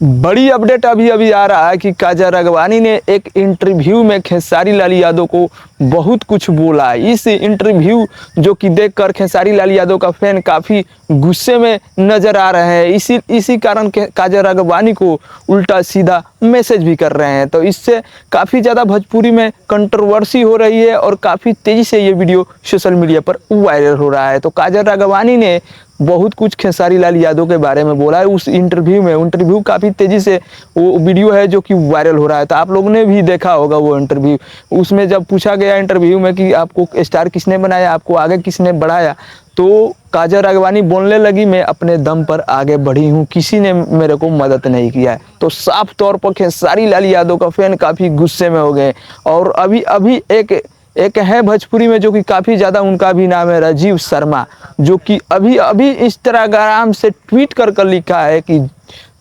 बड़ी अपडेट अभी अभी आ रहा है कि काजल राघवानी ने एक इंटरव्यू में खेसारी लाल यादव को बहुत कुछ बोला। इस इंटरव्यू जो कि देखकर खेसारी लाल यादव का फैन काफ़ी गुस्से में नजर आ रहे हैं। इसी कारण काजल राघवानी को उल्टा सीधा मैसेज भी कर रहे हैं। तो इससे काफ़ी ज़्यादा भोजपुरी में कंट्रोवर्सी हो रही है और काफ़ी तेज़ी से ये वीडियो सोशल मीडिया पर वायरल हो रहा है। तो काजल राघवानी ने बहुत कुछ खेसारी लाल यादव के बारे में बोला है उस इंटरव्यू काफ़ी तेज़ी से वो वीडियो है जो कि वायरल हो रहा है। तो आप लोगों ने भी देखा होगा वो इंटरव्यू। उसमें जब पूछा गया इंटरव्यू में कि आपको स्टार किसने बनाया, आपको आगे किसने बढ़ाया, तो काजल राघवानी बोलने लगी, मैं अपने दम पर आगे बढ़ी हूँ, किसी ने मेरे को मदद नहीं किया है। तो साफ तौर पर खेसारी लाल यादव का फैन काफ़ी गुस्से में हो गए। और अभी अभी एक है भोजपुरी में जो कि काफ़ी ज़्यादा, उनका भी नाम है राजीव शर्मा, जो कि अभी अभी इंस्टाग्राम से ट्वीट कर लिखा है कि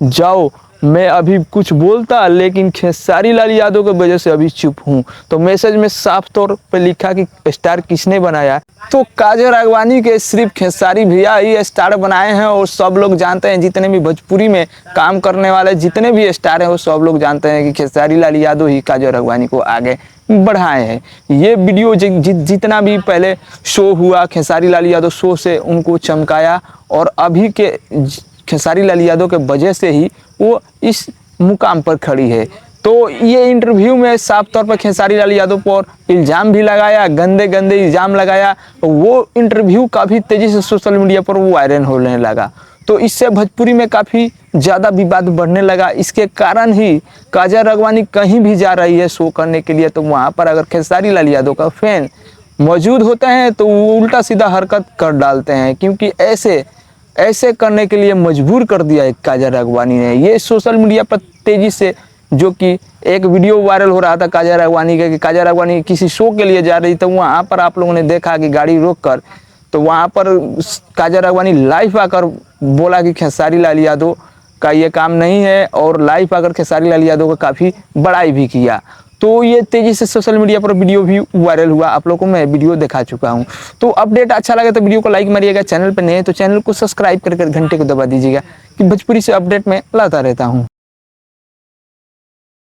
जाओ, मैं अभी कुछ बोलता लेकिन खेसारी लाल यादव की वजह से अभी चुप हूँ। तो मैसेज में साफ तौर पे लिखा कि स्टार किसने बनाया। तो काजल राघवानी के सिर्फ खेसारी भैया ही स्टार बनाए हैं और सब लोग जानते हैं, जितने भी भोजपुरी में काम करने वाले जितने भी स्टार हैं वो सब लोग जानते हैं कि खेसारी लाल यादव ही काजल राघवानी को आगे बढ़ाए हैं। ये वीडियो जितना भी पहले शो हुआ, खेसारी लाल यादव शो से उनको चमकाया और अभी के खेसारी लाल यादव के वजह से ही वो इस मुकाम पर खड़ी है। तो ये इंटरव्यू में साफ तौर पर खेसारी लाल यादव पर इल्ज़ाम भी लगाया, गंदे गंदे इल्ज़ाम लगाया। वो इंटरव्यू काफ़ी तेज़ी से सोशल मीडिया पर वायरल होने लगा। तो इससे भोजपुरी में काफ़ी ज़्यादा विवाद बढ़ने लगा। इसके कारण ही काजल राघवानी कहीं भी जा रही है शो करने के लिए, तो वहाँ पर अगर खेसारी लाल यादव का फैन मौजूद होते हैं तो वो उल्टा सीधा हरकत कर डालते हैं, क्योंकि ऐसे करने के लिए मजबूर कर दिया है काजल राघवानी ने। ये सोशल मीडिया पर तेज़ी से, जो कि एक वीडियो वायरल हो रहा था काजल राघवानी का, कि काजल राघवानी किसी शो के लिए जा रही, तो वहाँ पर आप लोगों ने देखा कि गाड़ी रोक कर, तो वहाँ पर काजल राघवानी लाइव आकर बोला कि खेसारी लाल यादव का ये काम नहीं है, और लाइव आकर खेसारी लाल यादव का काफ़ी बड़ाई भी किया। तो ये तेज़ी से सोशल मीडिया पर वीडियो भी वायरल हुआ। आप लोगों को मैं वीडियो दिखा चुका हूँ। तो अपडेट अच्छा लगे तो वीडियो को लाइक मारिएगा, चैनल पर नए हैं तो चैनल को सब्सक्राइब करके घंटे को दबा दीजिएगा कि भोजपुरी से अपडेट में लाता रहता हूँ।